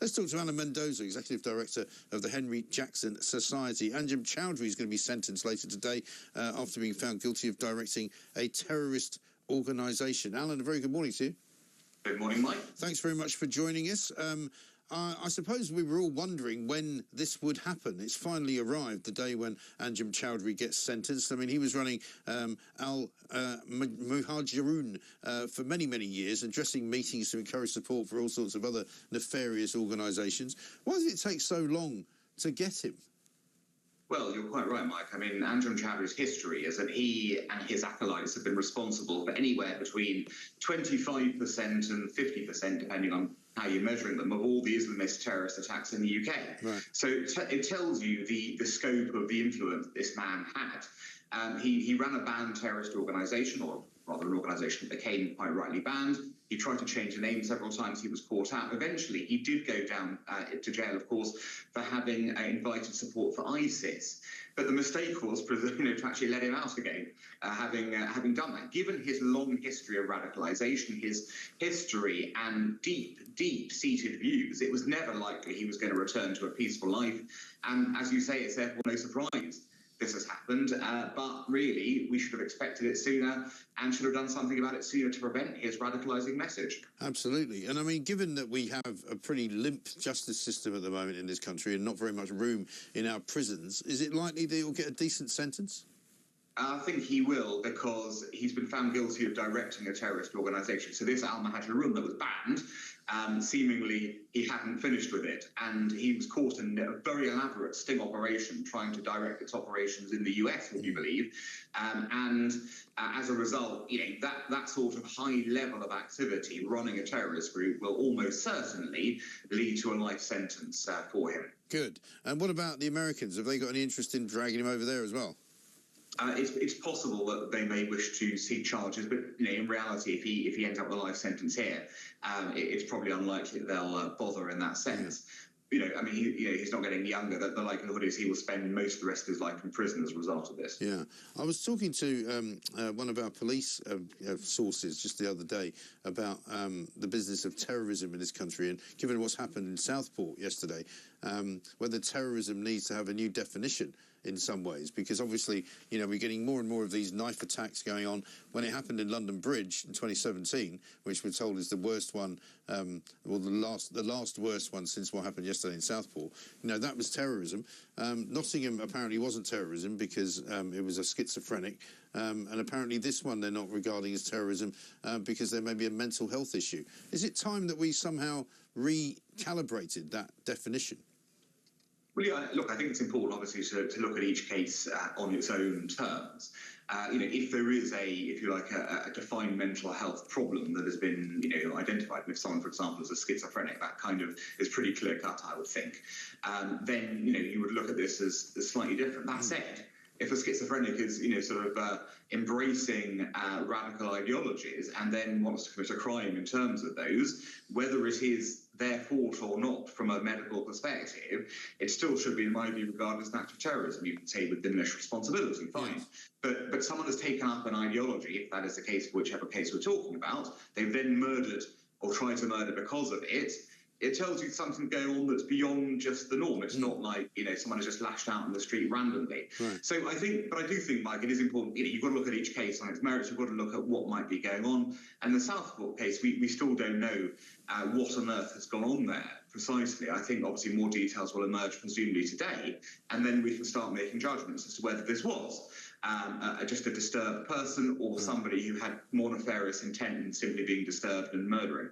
Let's talk to Alan Mendoza, Executive Director of the Henry Jackson Society. Anjem Choudary is going to be sentenced later today after being found guilty of directing a terrorist organisation. Alan, a very good morning to you. Good morning, Mike. Thanks very much for joining us. I suppose we were all wondering when this would happen. It's finally arrived, the day when Anjem Choudary gets sentenced. I mean, he was running Al Muhajirun for many, many years, addressing meetings to encourage support for all sorts of other nefarious organisations. Why does it take so long to get him? Well, you're quite right, Mike. I mean, Anjem Choudary's history is that he and his acolytes have been responsible for anywhere between 25% and 50%, depending on how you're measuring them, of all the Islamist terrorist attacks in the UK. Right. So it tells you the scope of the influence this man had. He ran a banned terrorist organisation, or rather an organisation that became quite rightly banned. He tried to change the name several times. He was caught out. Eventually, he did go down to jail, of course, for having invited support for ISIS. But the mistake was, to actually let him out again, having done that. Given his long history of radicalisation, his history and deep-seated views, it was never likely he was going to return to a peaceful life. And as you say, it's therefore no surprise this has happened, but really we should have expected it sooner and should have done something about it sooner to prevent his radicalising message. Absolutely. And I mean, given that we have a pretty limp justice system at the moment in this country and not very much room in our prisons, is it likely that he'll get a decent sentence? I think he will, because he's been found guilty of directing a terrorist organisation. So this Al Muhajirun that was banned, seemingly he hadn't finished with it. And he was caught in a very elaborate sting operation trying to direct its operations in the US, would you believe. And as a result, that sort of high level of activity running a terrorist group will almost certainly lead to a life sentence for him. Good. And what about the Americans? Have they got any interest in dragging him over there as well? It's possible that they may wish to seek charges, but in reality, if he ends up with a life sentence here, it's probably unlikely that they'll bother in that sense. Yeah. He's not getting younger. The likelihood is he will spend most of the rest of his life in prison as a result of this. Yeah. I was talking to one of our police sources just the other day about the business of terrorism in this country, and given what's happened in Southport yesterday, whether terrorism needs to have a new definition in some ways, because obviously, we're getting more and more of these knife attacks going on. When it happened in London Bridge in 2017, which we're told is the worst one, the last worst one since what happened yesterday in Southport, that was terrorism. Nottingham apparently wasn't terrorism because it was a schizophrenic, and apparently this one they're not regarding as terrorism because there may be a mental health issue. Is it time that we somehow recalibrated that definition? Well, yeah, look, I think it's important, obviously, to look at each case on its own terms. If there is a defined mental health problem that has been, identified, and if someone, for example, is a schizophrenic, that kind of is pretty clear-cut, I would think, then, you would look at this as slightly different. That said, if a schizophrenic is, embracing radical ideologies and then wants to commit a crime in terms of those, whether it is their fault or not from a medical perspective, it still should be, in my view, regarded as an act of terrorism. You can say with diminished responsibility, fine. Yes. But someone has taken up an ideology, if that is the case for whichever case we're talking about, they've then murdered or tried to murder because of it. It tells you something going on that's beyond just the norm. It's not like, someone has just lashed out on the street randomly. Right. So I do think, Mike, it is important, you've got to look at each case on its merits. You've got to look at what might be going on. And the Southport case, we still don't know what on earth has gone on there precisely. I think obviously more details will emerge presumably today, and then we can start making judgments as to whether this was just a disturbed person or somebody who had more nefarious intent than simply being disturbed and murdering.